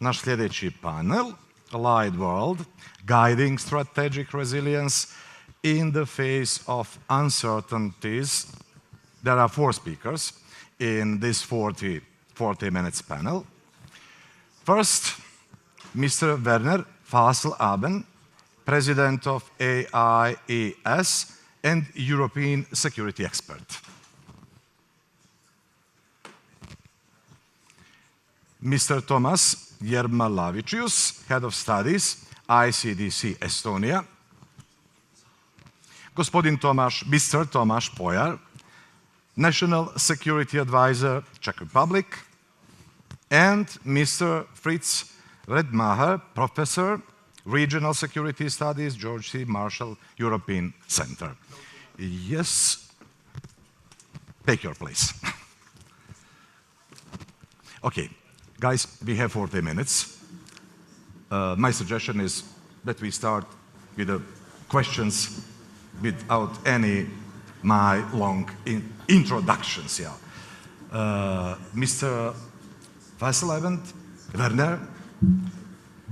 naš sljedeći panel, Allied World, Guiding Strategic Resilience in the Face of Uncertainties. There are 4 speakers in this 40 minutes panel. First, Mr. Werner, FASSLABEND, President of AIES and European security expert. Mr. Tomas JERMALAVIČIUS, Head of Studies, ICDS Estonia. Gospodin Tomáš, Mr. Tomáš POJAR, National Security Advisor, Czech Republic. And Mr. Fritz, RADEMACHER, Professor, Regional Security Studies, George C. Marshall European Center. Yes, take your place. Okay, guys, we have 40 minutes. My suggestion is that we start with the questions without any my long introductions. Yeah. Mr. FASSLABEND, Werner,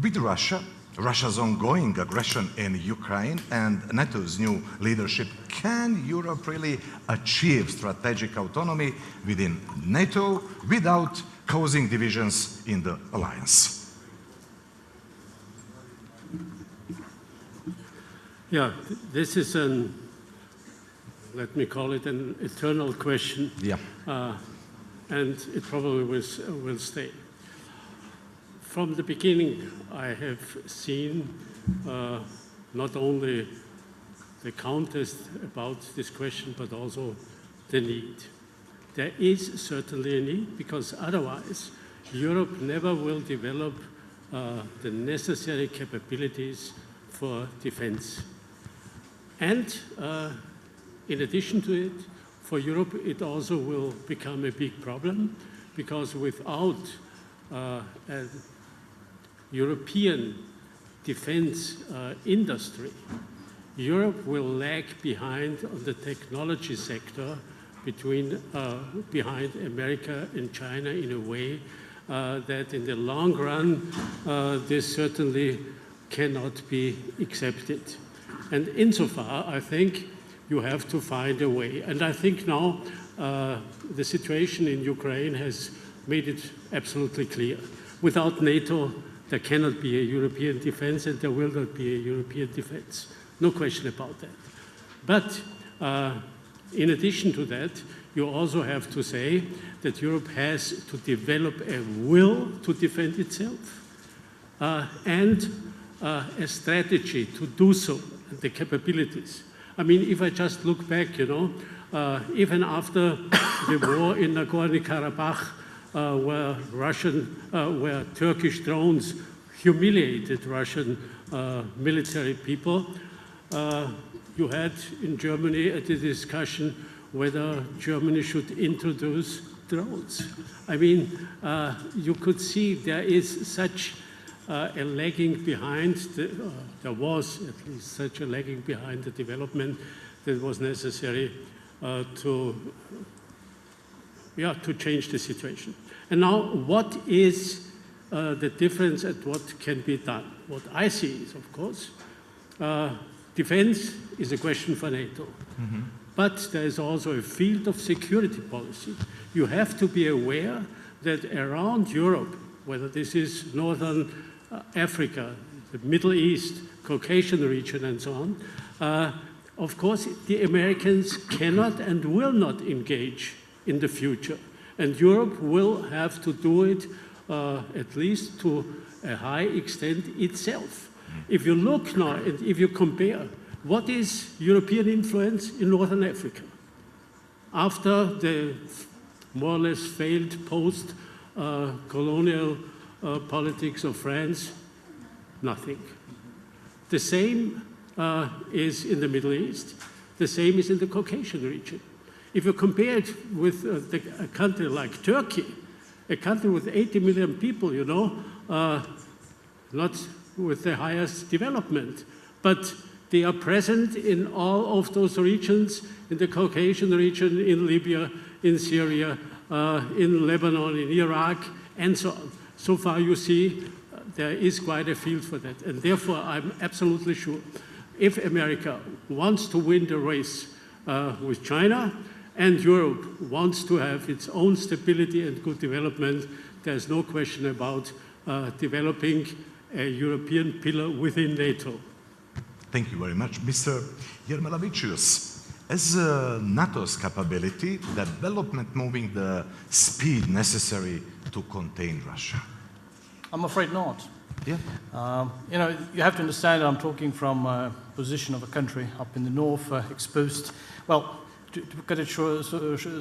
with Russia's ongoing aggression in Ukraine and NATO's new leadership, can Europe really achieve strategic autonomy within NATO without causing divisions in the alliance? Yeah, this is let me call it an eternal question. Yeah. And it probably will stay. From the beginning, I have seen not only the contest about this question, but also the need. There is certainly a need, because otherwise Europe never will develop the necessary capabilities for defense. And in addition to it, for Europe, it also will become a big problem, because without a European defense industry, Europe will lag behind on the technology sector behind America and China in a way that in the long run, this certainly cannot be accepted. And insofar, I think you have to find a way. And I think now the situation in Ukraine has made it absolutely clear. Without NATO, there cannot be a European defense, and there will not be a European defense. No question about that. But in addition to that, you also have to say that Europe has to develop a will to defend itself and a strategy to do so, and the capabilities. I mean, if I just look back, you know, even after the war in Nagorno-Karabakh, where Turkish drones humiliated Russian military people, you had in Germany a discussion whether Germany should introduce drones. I mean, you could see there is such a lagging behind, there was at least such a lagging behind the development that was necessary to change the situation. And now, what is the difference and what can be done? What I see is, of course, defense is a question for NATO. Mm-hmm. But there is also a field of security policy. You have to be aware that around Europe, whether this is Northern Africa, the Middle East, Caucasian region, and so on, of course, the Americans cannot and will not engage in the future. And Europe will have to do it, at least to a high extent itself. If you look now, and if you compare, what is European influence in Northern Africa? After the more or less failed post-colonial politics of France, nothing. The same is in the Middle East. The same is in the Caucasian region. If you compare it with a country like Turkey, a country with 80 million people, you know, not with the highest development, but they are present in all of those regions, in the Caucasian region, in Libya, in Syria, in Lebanon, in Iraq, and so on. So far you see there is quite a field for that. And therefore, I'm absolutely sure if America wants to win the race with China and Europe wants to have its own stability and good development, there's no question about developing a European pillar within NATO. Thank you very much. Mr. JERMALAVIČIUS, as NATO's capability, development moving the speed necessary to contain Russia? I'm afraid not. Yeah. You know, you have to understand that I'm talking from a position of a country up in the north, exposed. Well, to cut a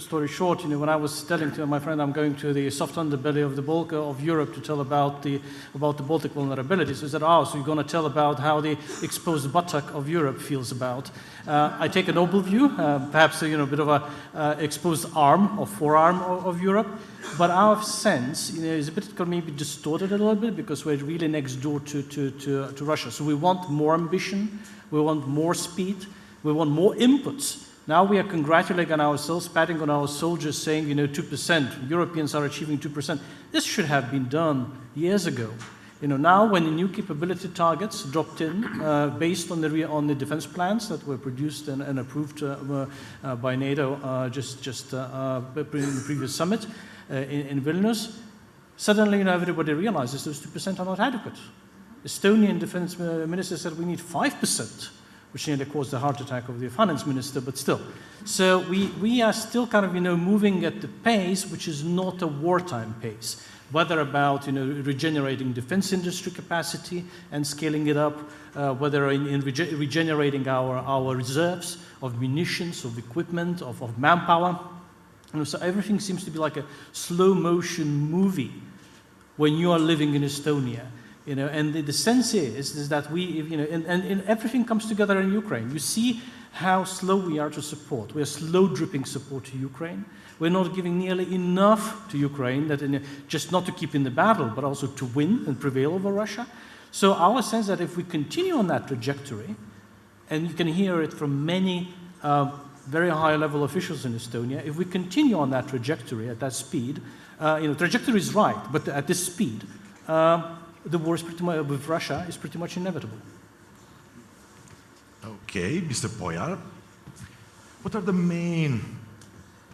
story short, you know, when I was telling to my friend I'm going to the soft underbelly of the of Europe to tell about the Baltic vulnerabilities, so he said, "Oh, so you're going to tell about how the exposed buttock of Europe feels about?" I take a noble view, perhaps a bit of a exposed arm or forearm of Europe, but our sense, you know, is a bit maybe distorted a little bit because we're really next door to Russia. So we want more ambition, we want more speed, we want more inputs. Now we are congratulating ourselves, patting on our soldiers, saying, 2%, Europeans are achieving 2%. This should have been done years ago. Now when the new capability targets dropped in, based on the defense plans that were produced and approved by NATO just in the previous summit in Vilnius, suddenly everybody realizes those 2% are not adequate. Estonian defense minister said we need 5%. Which nearly caused the heart attack of the finance minister, but still. So we are still kind of, moving at the pace which is not a wartime pace, whether about, regenerating defense industry capacity and scaling it up, whether in regenerating our reserves of munitions, of equipment, of manpower. So everything seems to be like a slow motion movie when you are living in Estonia. And the sense is that and everything comes together in Ukraine. You see how slow we are to support. We are slow dripping support to Ukraine. We're not giving nearly enough to Ukraine, just not to keep in the battle, but also to win and prevail over Russia. So our sense that if we continue on that trajectory, and you can hear it from many very high-level officials in Estonia, if we continue on that trajectory at that speed, trajectory is right, but at this speed, the war is with Russia is pretty much inevitable. Okay, Mr. POJAR, what are the main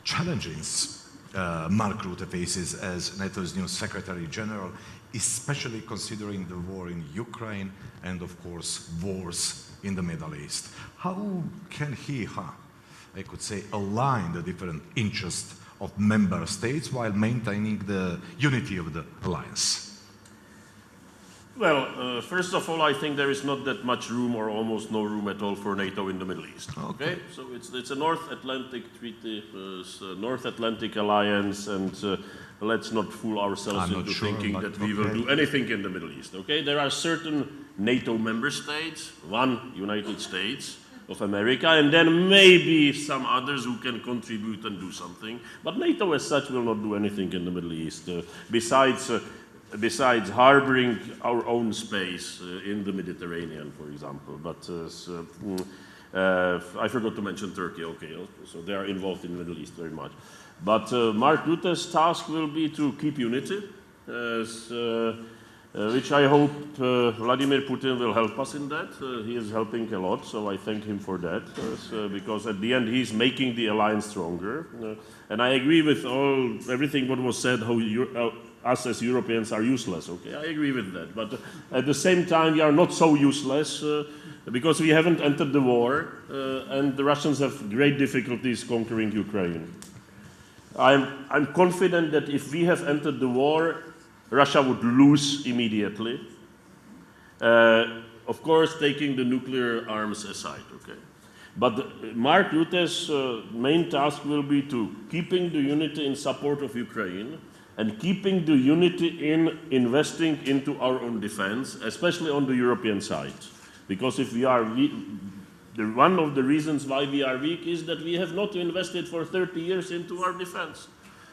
challenges Mark Rutte faces as NATO's new Secretary General, especially considering the war in Ukraine and, of course, wars in the Middle East? How can he, I could say, align the different interests of member states while maintaining the unity of the alliance? Well, first of all, I think there is not that much room or almost no room at all for NATO in the Middle East. Okay? So it's a North Atlantic treaty, North Atlantic alliance, and let's not fool ourselves into thinking that we will do anything in the Middle East. Okay? There are certain NATO member states, one United States of America, and then maybe some others who can contribute and do something. But NATO as such will not do anything in the Middle East, besides harboring our own space in the Mediterranean, for example. But I forgot to mention Turkey, okay, so they are involved in the Middle East very much. But Mark Rutte's task will be to keep unity, which I hope Vladimir Putin will help us in that. He is helping a lot, so I thank him for that, because at the end he's making the alliance stronger. And I agree with everything what was said, how us as Europeans are useless. Okay, I agree with that. But at the same time, we are not so useless because we haven't entered the war and the Russians have great difficulties conquering Ukraine. I'm confident that if we have entered the war, Russia would lose immediately. Of course, taking the nuclear arms aside, okay? But Mark Rutte's main task will be to keeping the unity in support of Ukraine and keeping the unity in investing into our own defense, especially on the European side. Because if we are weak, one of the reasons why we are weak is that we have not invested for 30 years into our defense.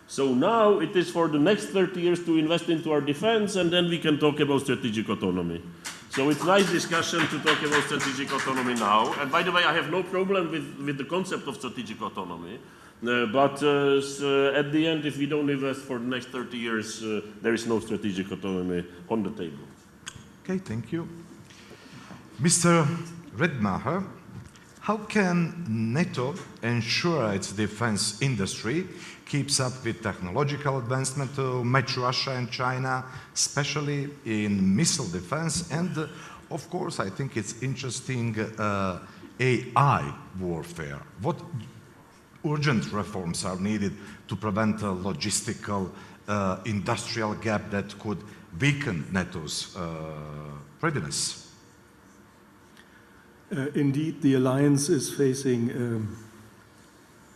So now it is for the next 30 years to invest into our defense, and then we can talk about strategic autonomy. So it's a nice discussion to talk about strategic autonomy now. And by the way, I have no problem with the concept of strategic autonomy. But at the end, if we don't invest for the next 30 years, there is no strategic autonomy on the table. Okay, thank you. Mr. Rademacher, how can NATO ensure its defense industry keeps up with technological advancement to match Russia and China, especially in missile defense? And of course, I think it's interesting AI warfare. What urgent reforms are needed to prevent a logistical industrial gap that could weaken NATO's readiness? Indeed, the alliance is facing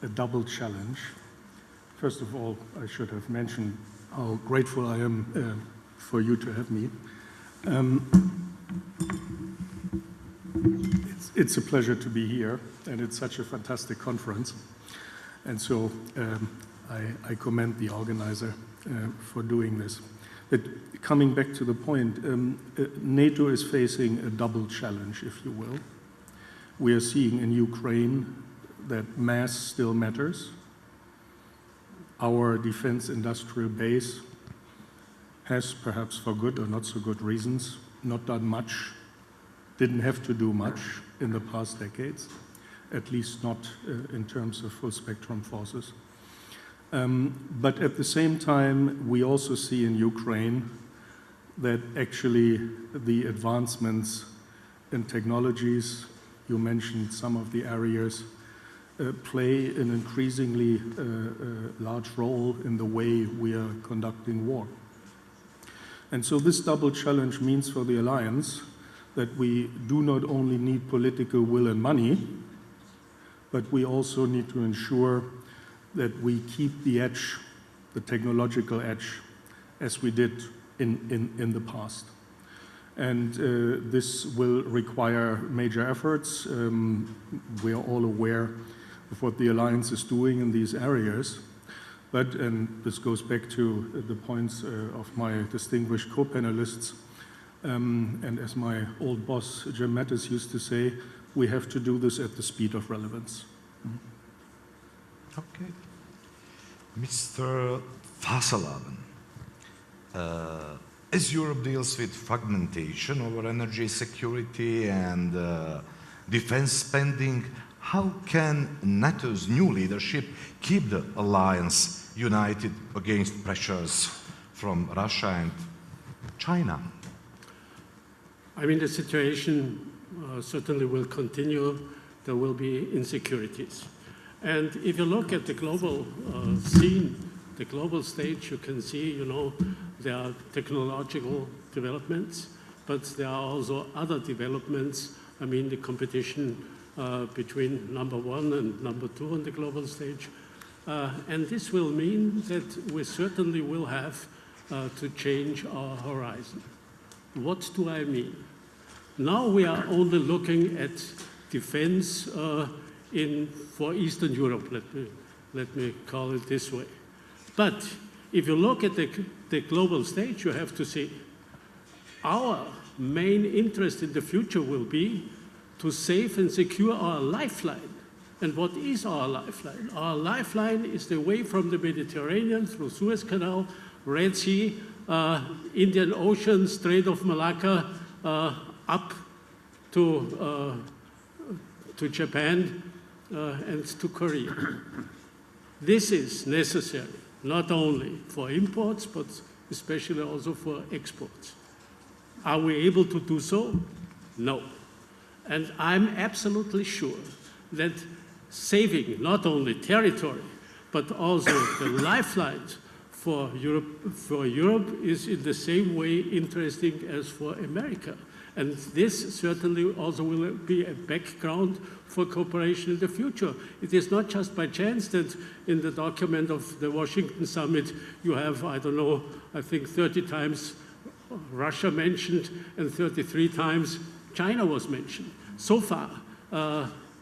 a double challenge. First of all, I should have mentioned how grateful I am for you to have me. It's a pleasure to be here, and it's such a fantastic conference. And so I commend the organizer for doing this. But coming back to the point, NATO is facing a double challenge, if you will. We are seeing in Ukraine that mass still matters. Our defense industrial base has, perhaps for good or not so good reasons, not done much, didn't have to do much in the past decades, at least not in terms of full spectrum forces. But at the same time, we also see in Ukraine that actually the advancements in technologies, you mentioned some of the areas, play an increasingly large role in the way we are conducting war. And so this double challenge means for the alliance that we do not only need political will and money, but we also need to ensure that we keep the edge, the technological edge, as we did in the past. And this will require major efforts. We are all aware of what the alliance is doing in these areas. But, and this goes back to the points of my distinguished co-panelists, and as my old boss, Jim Mattis, used to say, we have to do this at the speed of relevance. Okay. Mr. FASSLABEND, as Europe deals with fragmentation over energy security and defense spending, how can NATO's new leadership keep the alliance united against pressures from Russia and China? I mean, the situation certainly will continue. There will be insecurities. And if you look at the global scene, the global stage, you can see, you know, there are technological developments, but there are also other developments. I mean, the competition between number one and number two on the global stage. And this will mean that we certainly will have to change our horizon. What do I mean? Now we are only looking at defense for Eastern Europe, let me call it this way. But if you look at the global stage, you have to see our main interest in the future will be to save and secure our lifeline. And what is our lifeline? Our lifeline is the way from the Mediterranean through Suez Canal, Red Sea, Indian Ocean, Strait of Malacca, up to Japan and to Korea. This is necessary, not only for imports, but especially also for exports. Are we able to do so? No. And I'm absolutely sure that saving not only territory, but also the lifelines for Europe is in the same way interesting as for America. And this certainly also will be a background for cooperation in the future. It is not just by chance that in the document of the Washington summit, you have, I don't know, I think 30 times Russia mentioned and 33 times China was mentioned. So far,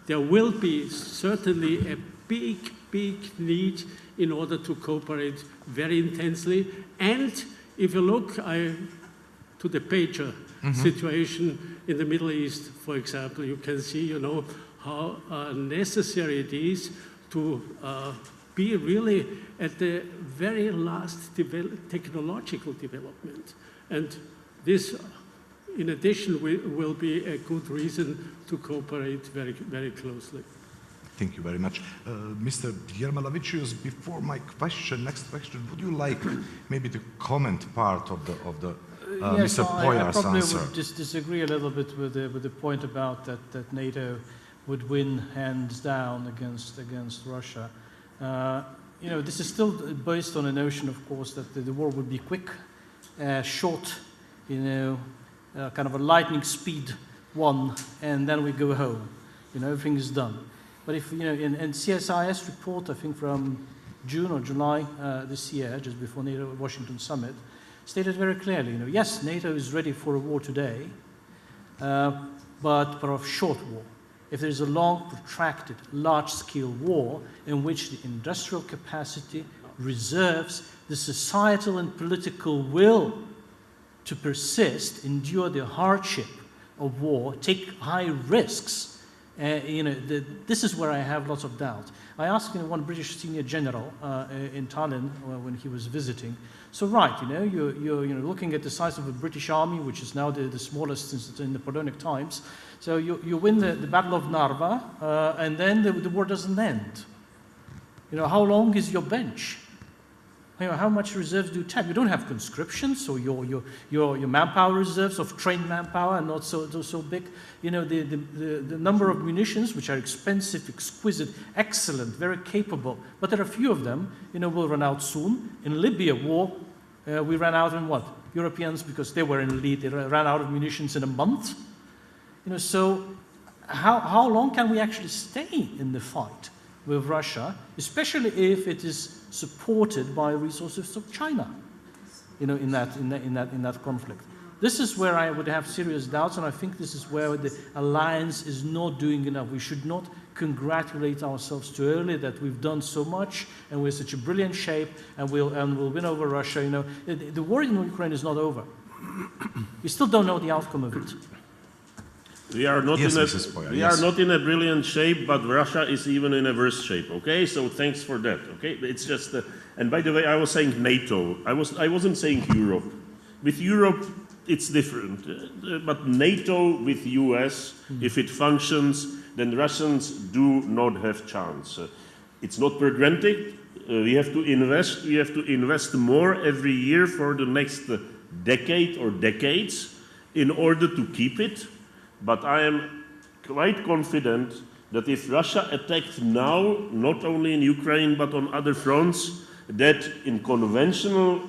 there will be certainly a big need in order to cooperate very intensely. And if you look to the pager situation in the Middle East, for example, you can see, you know, how necessary it is to be really at the very last technological development. And this in addition, will be a good reason to cooperate very, very closely. Thank you very much. Mr. JERMALAVIČIUS, before my next question, would you like maybe to comment part of the yes, Mr. POJAR's I probably answer? would just disagree a little bit with the point about that NATO would win hands down against Russia. You know, this is still based on a notion, of course, that the war would be quick, short, you know, kind of a lightning speed one, and then we go home. You know, everything is done. But if, you know, in CSIS report, I think from June or July this year, just before NATO Washington summit, stated very clearly, you know, yes, NATO is ready for a war today, but of short war. If there is a long, protracted, large-scale war in which the industrial capacity, reserves, the societal and political will to persist, endure the hardship of war, take high risks, you know, this is where I have lots of doubt. I asked, you know, one British senior general in Tallinn when he was visiting. So right, you know, you're you know, looking at the size of a British army, which is now the smallest since in the Napoleonic times. So you win the Battle of Narva, and then the war doesn't end. You know, how long is your bench? You know, how much reserves do you have? You don't have conscription, so your manpower reserves of trained manpower are not so big. You know, the number of munitions, which are expensive, exquisite, excellent, very capable, but there are a few of them, you know, will run out soon. In Libya war, we ran out in what? Europeans, because they were in the lead, they ran out of munitions in a month. You know, so how long can we actually stay in the fight with Russia, especially if it is supported by resources of China, you know, in that conflict? This is where I would have serious doubts, and I think this is where the alliance is not doing enough. We should not congratulate ourselves too early that we've done so much and we're such a brilliant shape and we'll win over Russia. You know, the war in Ukraine is not over. We still don't know the outcome of it. We are not Yes, in Mrs. POJAR, we yes. are not in a brilliant shape, but Russia is even in a worse shape. Okay, so thanks for that. Okay, it's just. And by the way, I was saying NATO. I wasn't saying Europe. With Europe, it's different. But NATO with US, if it functions, then Russians do not have chance. It's not per granted. We have to invest. We have to invest more every year for the next decade or decades in order to keep it. But I am quite confident that if Russia attacked now, not only in Ukraine but on other fronts, that in conventional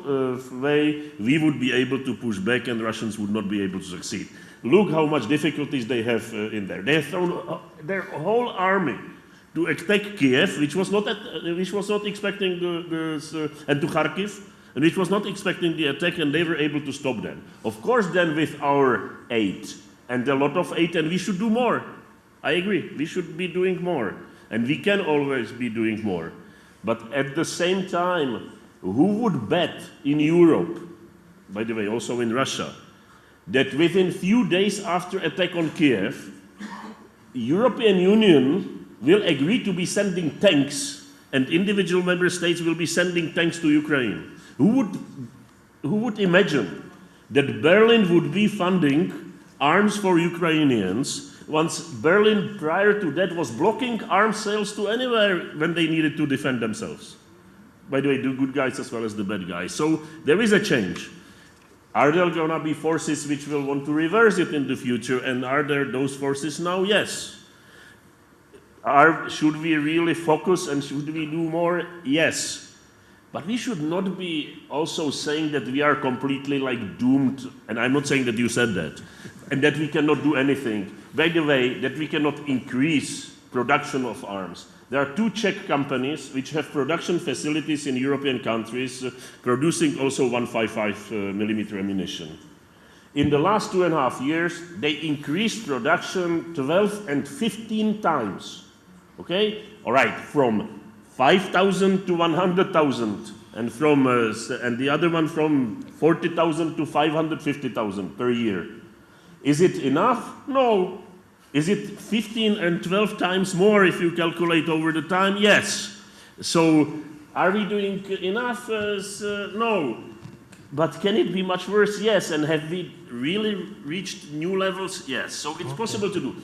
way we would be able to push back and Russians would not be able to succeed. Look how much difficulties they have in there. They have thrown their whole army to attack Kiev, which was not expecting and to Kharkiv, and which was not expecting the attack, and they were able to stop them. Of course, then with our aid. And a lot of aid, and we should do more. I agree, we should be doing more. And we can always be doing more. But at the same time, who would bet in Europe, by the way, also in Russia, that within few days after attack on Kiev, European Union will agree to be sending tanks, and individual member states will be sending tanks to Ukraine? Who would imagine that Berlin would be funding arms for Ukrainians, once Berlin prior to that was blocking arms sales to anywhere when they needed to defend themselves? By the way, the good guys as well as the bad guys. So there is a change. Are there going to be forces which will want to reverse it in the future? And are there those forces now? Yes. Should we really focus and should we do more? Yes. But we should not be also saying that we are completely like doomed, and I'm not saying that you said that, and that we cannot do anything. By the way, that we cannot increase production of arms. There are two Czech companies which have production facilities in European countries producing also 155 millimeter ammunition. In the last 2.5 years, they increased production 12 and 15 times. Okay? All right, from 5,000 to 100,000, and and the other one from 40,000 to 550,000 per year. Is it enough? No. Is it 15 and 12 times more if you calculate over the time? Yes. So are we doing enough? No. But can it be much worse? Yes. And have we really reached new levels? Yes. So it's possible to do.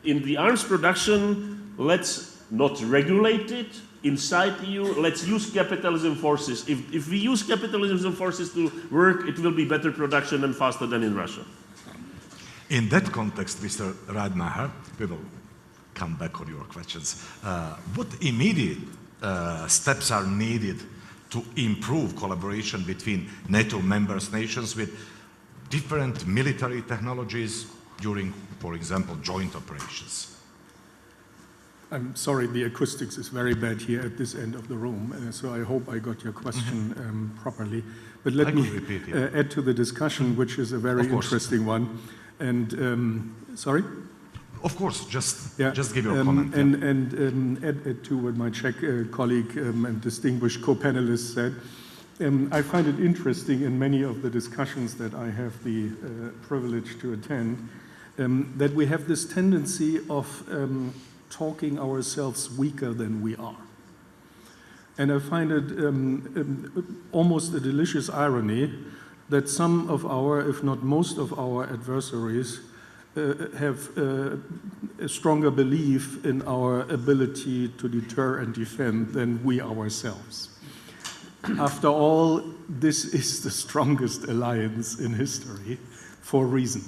In the arms production, let's not regulate it inside the EU. Let's use capitalism forces. If we use capitalism forces to work, it will be better production and faster than in Russia. In that context, Mr. Rademacher, we will come back on your questions. What immediate steps are needed to improve collaboration between NATO member nations with different military technologies during, for example, joint operations? I'm sorry, the acoustics is very bad here at this end of the room, so I hope I got your question properly. But let me add to the discussion, which is a very interesting one. And sorry? Of course, just give your comment. And add to what my Czech colleague and distinguished co-panelist said. I find it interesting in many of the discussions that I have the privilege to attend, that we have this tendency of talking ourselves weaker than we are. And I find it almost a delicious irony that some of our, if not most of our adversaries have a stronger belief in our ability to deter and defend than we ourselves. After all, this is the strongest alliance in history for a reason.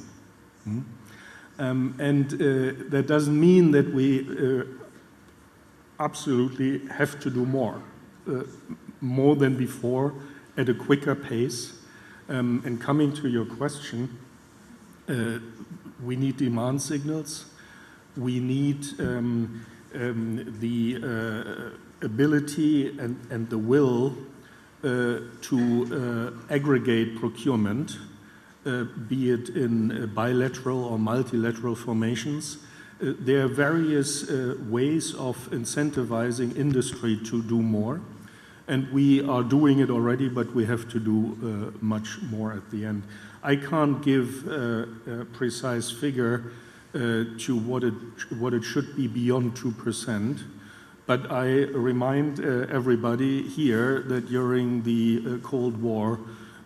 And that doesn't mean that we absolutely have to do more than before at a quicker pace. And coming to your question, we need demand signals. We need the ability and the will to aggregate procurement, be it in bilateral or multilateral formations. There are various ways of incentivizing industry to do more. And we are doing it already, but we have to do much more at the end. I can't give a precise figure to what it should be beyond 2%, but I remind everybody here that during the Cold War,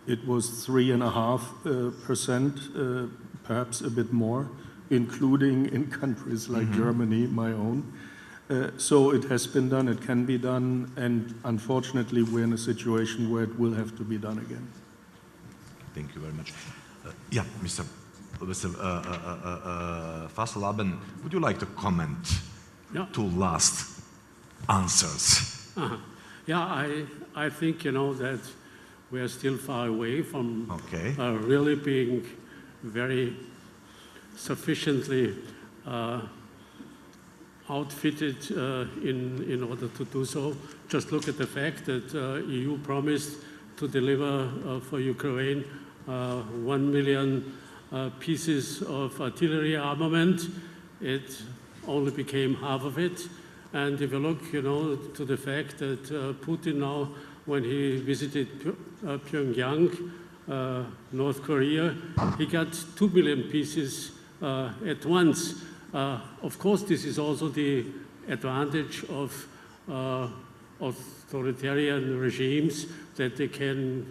it was 3.5%, perhaps a bit more, including in countries like Germany, my own. So it has been done, it can be done, and unfortunately we're in a situation where it will have to be done again. Thank you very much. Yeah, Mr. FASSLABEND, would you like to comment to last answers? Yeah, I think, that we are still far away from really being very sufficiently outfitted in order to do so. Just look at the fact that EU promised to deliver for Ukraine 1 million pieces of artillery armament. It only became half of it. And if you look, to the fact that Putin now, when he visited Pyongyang, North Korea, he got 2 million pieces at once. Of course, this is also the advantage of authoritarian regimes, that they can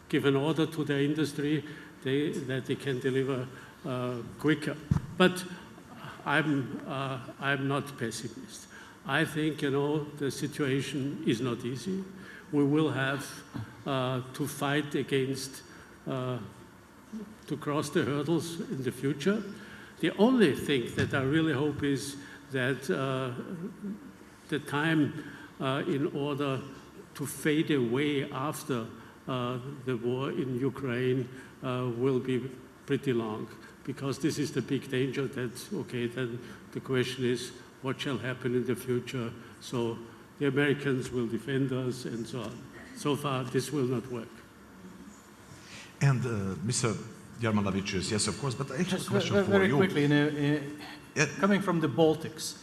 give an order to their industry, that they can deliver quicker. But I'm not pessimist. I think, the situation is not easy. We will have to fight against, to cross the hurdles in the future. The only thing that I really hope is that the time in order to fade away after the war in Ukraine will be pretty long, because this is the big danger that, then the question is, what shall happen in the future? So the Americans will defend us and so on. So far, this will not work. And Mr. JERMALAVIČIUS, yes, of course, but I have a question for very you. Quickly, coming from the Baltics,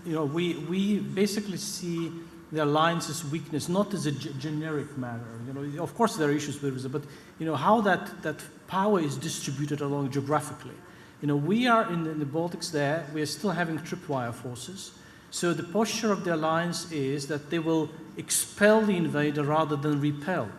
we basically see the alliance's weakness not as a generic matter. Of course there are issues with it, but how that power is distributed along geographically. We are in the Baltics there. We are still having tripwire forces. So the posture of the alliance is that they will expel the invader rather than repel.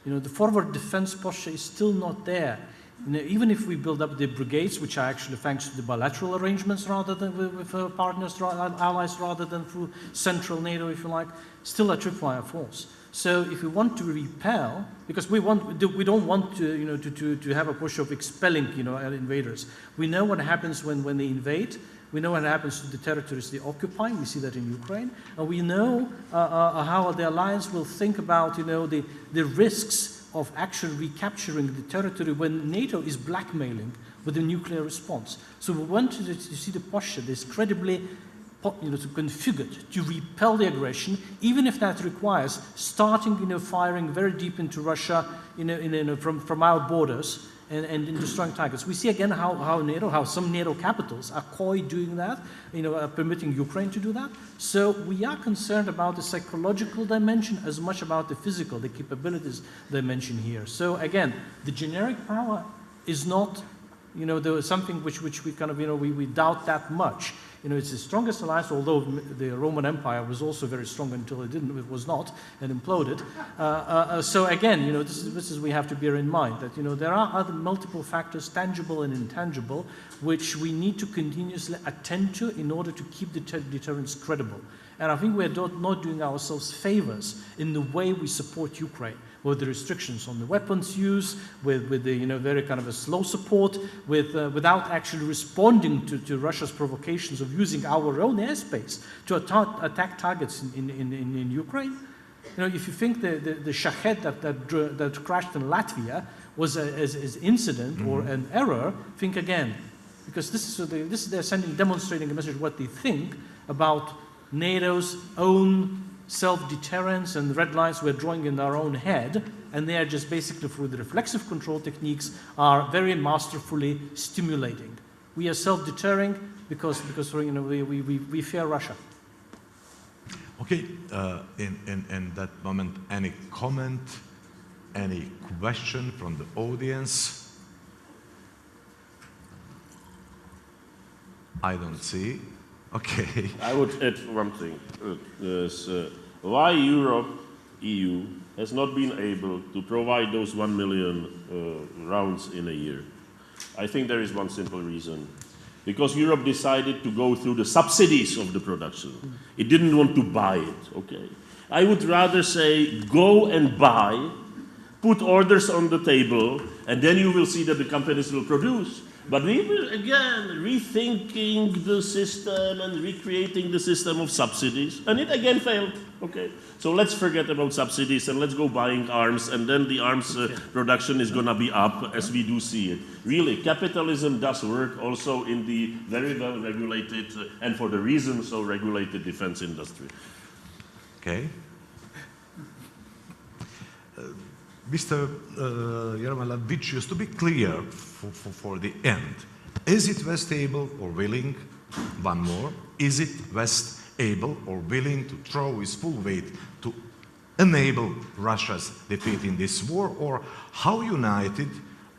You know, the forward defense posture is still not there. You know, even if we build up the brigades, which are actually thanks to the bilateral arrangements rather than with partners, allies, rather than through central NATO, if you like, still a tripwire force. So if we want to repel, because we don't want to, you know, to have a push of expelling, you know, invaders. We know what happens when they invade. We know what happens to the territories they occupy. We see that in Ukraine. And we know how the alliance will think about, you know, the risks of actually recapturing the territory when NATO is blackmailing with a nuclear response. So we want to see the posture that's credibly, you know, to configured to repel the aggression, even if that requires starting, you know, firing very deep into Russia, you know, from our borders and destroying targets. We see again how some NATO capitals are coy doing that, you know, permitting Ukraine to do that. So we are concerned about the psychological dimension as much about the physical, the capabilities dimension here. So again, the generic power is not, you know, there was something which we kind of, you know, we doubt that much. You know, it's the strongest alliance, although the Roman Empire was also very strong until it was not, and imploded. So again, you know, this is we have to bear in mind that, you know, there are other multiple factors, tangible and intangible, which we need to continuously attend to in order to keep the deterrence credible. And I think we're not doing ourselves favors in the way we support Ukraine, with the restrictions on the weapons use, with the, you know, very kind of a slow support, without actually responding to Russia's provocations of using our own airspace to attack targets in Ukraine. You know, if you think the Shahed that crashed in Latvia was an incident or an error, think again, because this is they're demonstrating a message of what they think about NATO's own self-deterrence and red lines we're drawing in our own head, and they are just basically through the reflexive control techniques are very masterfully stimulating. We are self-deterring because you know, we fear Russia. Okay, in that moment, any comment, any question from the audience? I don't see. Okay. I would add one thing. Why Europe, EU, has not been able to provide those 1 million rounds in a year? I think there is one simple reason. Because Europe decided to go through the subsidies of the production. It didn't want to buy it, okay? I would rather say, go and buy, put orders on the table, and then you will see that the companies will produce. But we were, again, rethinking the system and recreating the system of subsidies, and it again failed, okay? So let's forget about subsidies and let's go buying arms, and then the arms production is gonna be up as we do see it. Really, capitalism does work also in the very well regulated, and for the reason so regulated defense industry. Okay. Mr. JERMALAVIČIUS, to be clear for the end, is it West able or willing, one more, is it West able or willing to throw its full weight to enable Russia's defeat in this war, or how united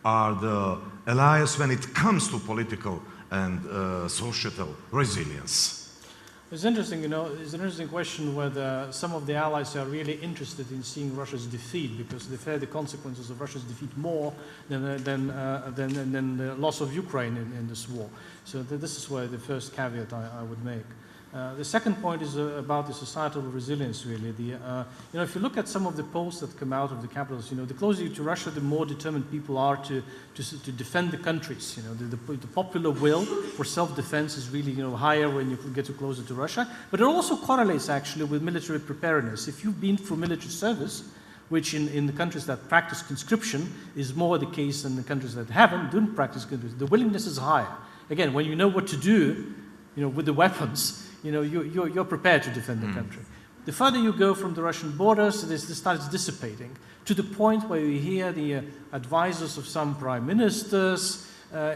are the allies when it comes to political and societal resilience? It's interesting, you know, it's an interesting question whether some of the allies are really interested in seeing Russia's defeat, because they fear the consequences of Russia's defeat more than the loss of Ukraine in this war. So this is where the first caveat I would make. The second point is about the societal resilience, really. You know, if you look at some of the polls that come out of the capitals, you know, the closer to Russia, the more determined people are to defend the countries. You know, the popular will for self-defense is really, you know, higher when you get too closer to Russia. But it also correlates actually with military preparedness. If you've been through military service, which in the countries that practice conscription is more the case than the countries that don't practice conscription, the willingness is higher. Again, when you know what to do, you know, with the weapons, you know, you're prepared to defend the country. The further you go from the Russian borders, this starts dissipating to the point where you hear the advisors of some prime ministers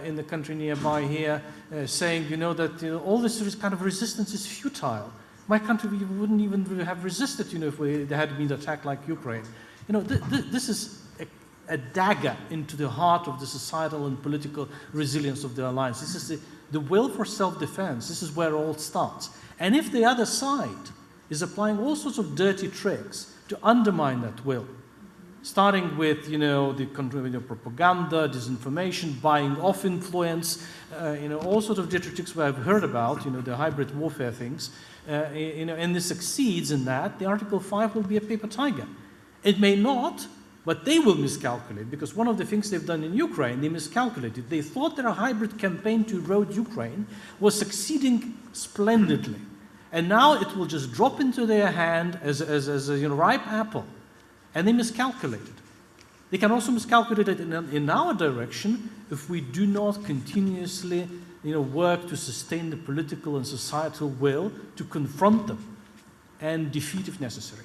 in the country nearby here saying, you know, that all this kind of resistance is futile. My country wouldn't even have resisted, you know, if there had been an attack like Ukraine. You know, this is a dagger into the heart of the societal and political resilience of the alliance. This is the will for self-defense. This is where it all starts. And if the other side is applying all sorts of dirty tricks to undermine that will, starting with, the propaganda, disinformation, buying off influence, all sorts of dirty tricks we have heard about, the hybrid warfare things, and this succeeds in that, the Article 5 will be a paper tiger. It may not, but they will miscalculate, because one of the things they've done in Ukraine, they miscalculated. They thought that a hybrid campaign to erode Ukraine was succeeding splendidly. And now it will just drop into their hand as a ripe apple. And they miscalculated. They can also miscalculate it in our direction if we do not continuously work to sustain the political and societal will to confront them and defeat if necessary.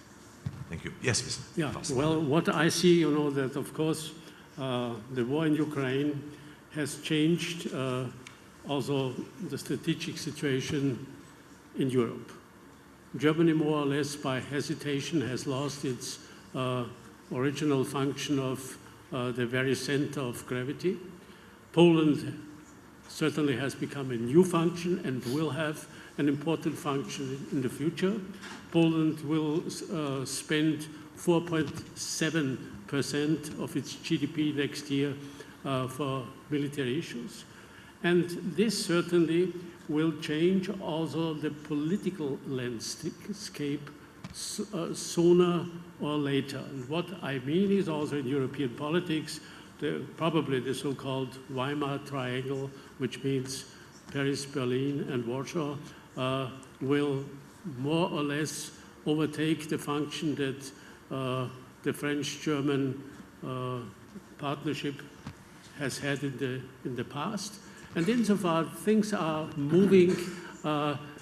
Thank you. Yes, Mr. Yeah, FASSLABEND. well, what I see, that of course the war in Ukraine has changed also the strategic situation in Europe. Germany, more or less by hesitation, has lost its original function of the very center of gravity. Poland certainly has become a new function and will have an important function in the future. Poland will spend 4.7% of its GDP next year for military issues. And this certainly will change also the political landscape sooner or later. And what I mean is also in European politics, probably the so-called Weimar Triangle, which means Paris, Berlin, and Warsaw, will more or less overtake the function that the French-German partnership has had in the past. And insofar things are moving,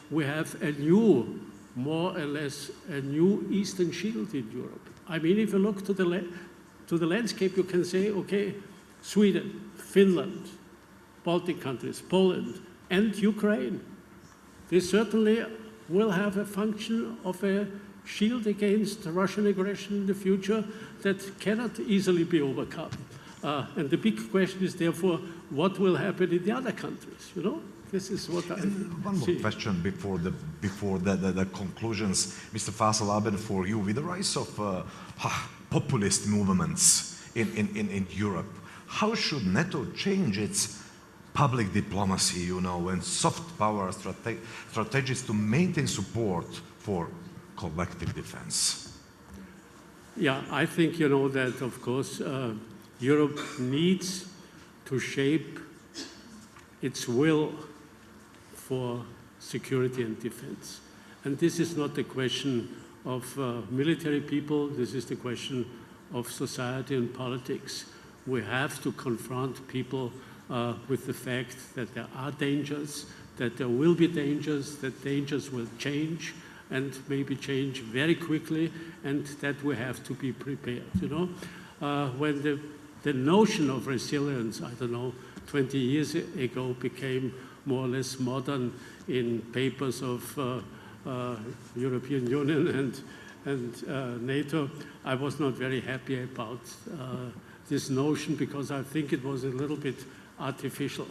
we have a new, more or less, a new Eastern Shield in Europe. I mean, if you look to the landscape, you can say, okay, Sweden, Finland, Baltic countries, Poland, and Ukraine. They certainly will have a function of a shield against Russian aggression in the future that cannot easily be overcome. And the big question is, therefore, what will happen in the other countries? This is what I One more question before the conclusions, Mr. FASSLABEND, for you. With the rise of populist movements in Europe, how should NATO change its public diplomacy, and soft power strategies to maintain support for collective defense? Yeah, I think, that, of course, Europe needs to shape its will for security and defense. And this is not a question of military people, this is the question of society and politics. We have to confront people with the fact that there are dangers, that there will be dangers, that dangers will change and maybe change very quickly, and that we have to be prepared. When the notion of resilience, 20 years ago became more or less modern in papers of European Union and NATO, I was not very happy about this notion, because I think it was a little bit artificial.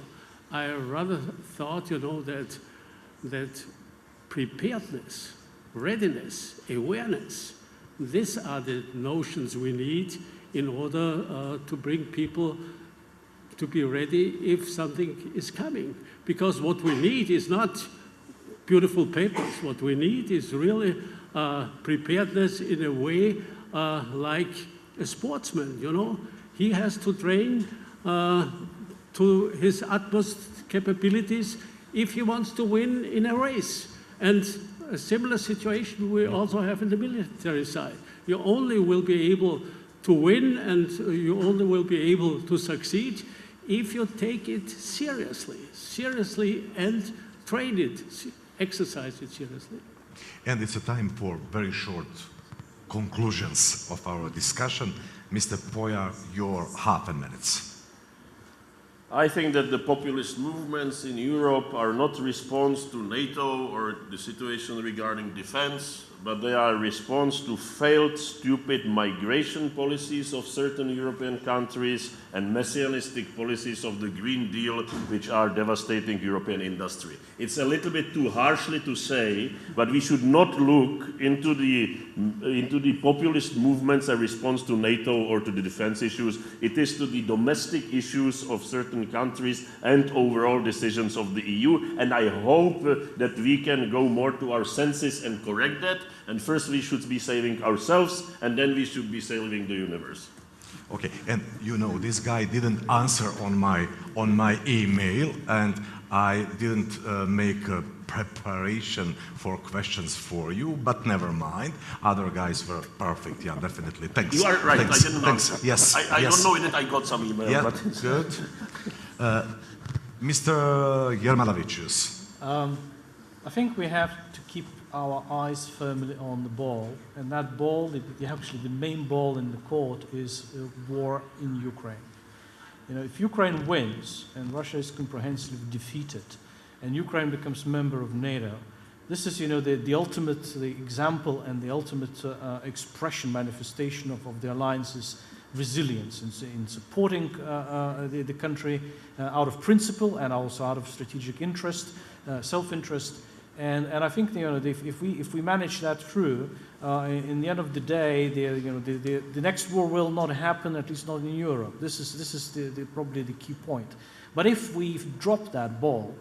I rather thought, that preparedness, readiness, awareness, these are the notions we need in order to bring people to be ready if something is coming. Because what we need is not beautiful papers. What we need is really preparedness in a way like a sportsman, He has to train to his utmost capabilities if he wants to win in a race. And a similar situation we also have in the military side. You only will be able to win and you only will be able to succeed if you take it seriously and train it, exercise it seriously. And it's a time for very short conclusions of our discussion. Mr. POJAR, your half a minute. I think that the populist movements in Europe are not a response to NATO or the situation regarding defense, but they are a response to failed, stupid migration policies of certain European countries and messianistic policies of the Green Deal, which are devastating European industry. It's a little bit too harshly to say, but we should not look into the populist movements a response to NATO or to the defense issues. It is to the domestic issues of certain countries and overall decisions of the EU, and I hope that we can go more to our senses and correct that. And first we should be saving ourselves, and then we should be saving the universe. Okay, and you know, this guy didn't answer on my email, and I didn't make a preparation for questions for you, but never mind. Other guys were perfect, yeah, definitely. Thanks. You are right, Thanks. I didn't Thanks. answer. Yes, I yes. don't know that I got some email. Yeah, but good. Mr. JERMALAVIČIUS. I think we have to keep our eyes firmly on the ball, and that ball, actually the main ball in the court is war in Ukraine. You know, if Ukraine wins and Russia is comprehensively defeated and Ukraine becomes a member of NATO, this is, you know, the ultimate example and the ultimate expression, manifestation of the alliance's resilience in supporting the country out of principle and also out of strategic interest, self-interest. And I think, you know, if we manage that through, in the end of the day, the next war will not happen, at least not in Europe. This is probably the key point. But if we drop that ball,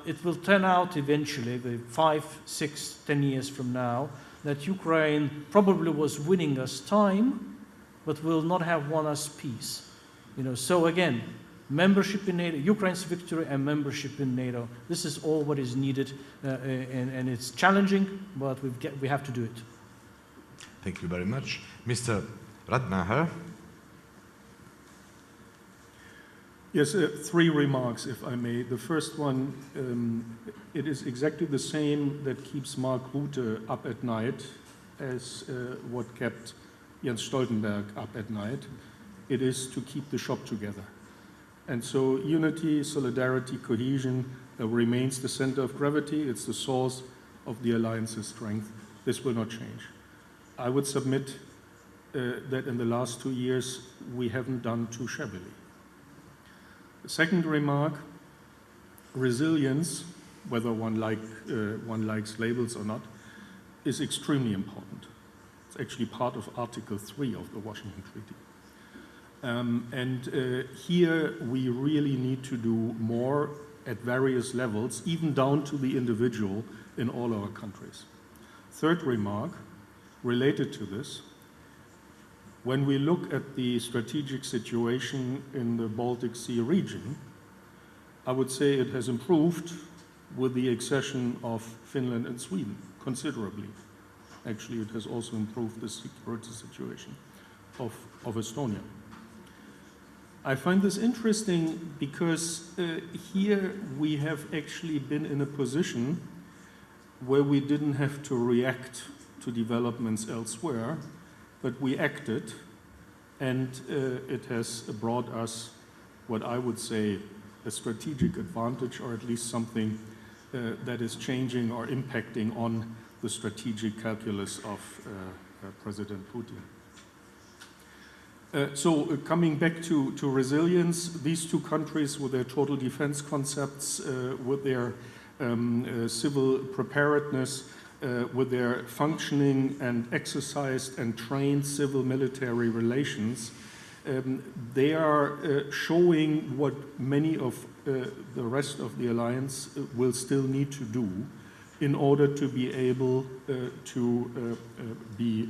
it will turn out eventually, 5, 6, 10 years from now, that Ukraine probably was winning us time, but will not have won us peace. You know, so again, membership in NATO, Ukraine's victory and membership in NATO. This is all what is needed, and it's challenging, but we have to do it. Thank you very much. Mr. Rademacher. Yes, 3 remarks, if I may. The first one, it is exactly the same that keeps Mark Rutte up at night as what kept Jens Stoltenberg up at night. It is to keep the shop together. And so unity, solidarity, cohesion remains the center of gravity. It's the source of the alliance's strength. This will not change. I would submit that in the last 2 years, we haven't done too shabbily. The second remark, resilience, whether one likes labels or not, is extremely important. It's actually part of Article 3 of the Washington Treaty. Here we really need to do more at various levels, even down to the individual in all our countries. Third remark, related to this, when we look at the strategic situation in the Baltic Sea region, I would say it has improved with the accession of Finland and Sweden considerably. Actually, it has also improved the security situation of Estonia. I find this interesting because here we have actually been in a position where we didn't have to react to developments elsewhere, but we acted, and it has brought us what I would say a strategic advantage, or at least something that is changing or impacting on the strategic calculus of President Putin. So coming back to resilience, these 2 countries with their total defense concepts, with their civil preparedness, with their functioning and exercised and trained civil-military relations, they are showing what many of the rest of the alliance will still need to do in order to be able to be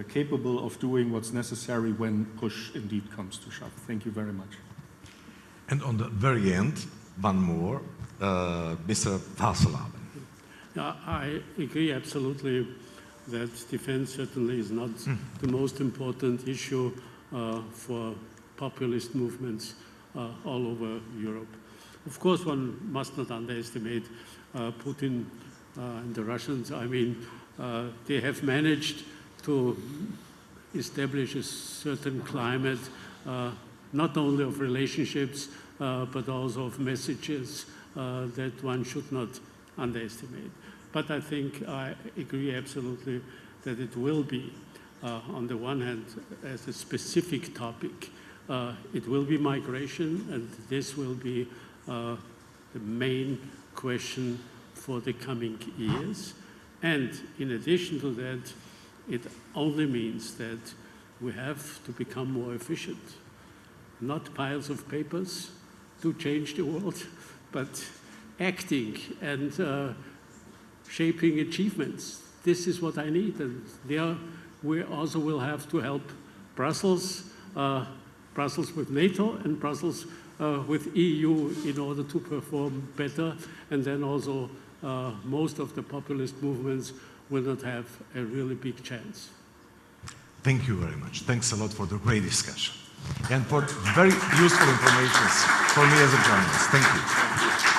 capable of doing what's necessary when push indeed comes to shove. Thank you very much. And on the very end, one more, Mr. FASSLABEND. Yeah, I agree absolutely that defense certainly is not the most important issue for populist movements all over Europe. Of course, one must not underestimate Putin and the Russians. I mean, they have managed to establish a certain climate, not only of relationships, but also of messages that one should not underestimate. But I think I agree absolutely that it will be, on the one hand, as a specific topic, it will be migration, and this will be the main question for the coming years. And in addition to that, it only means that we have to become more efficient. Not piles of papers to change the world, but acting and shaping achievements. This is what I need, and there we also will have to help Brussels, Brussels with NATO and Brussels with EU in order to perform better, and then also most of the populist movements will not have a really big chance. Thank you very much. Thanks a lot for the great discussion and for very useful information for me as a journalist. Thank you.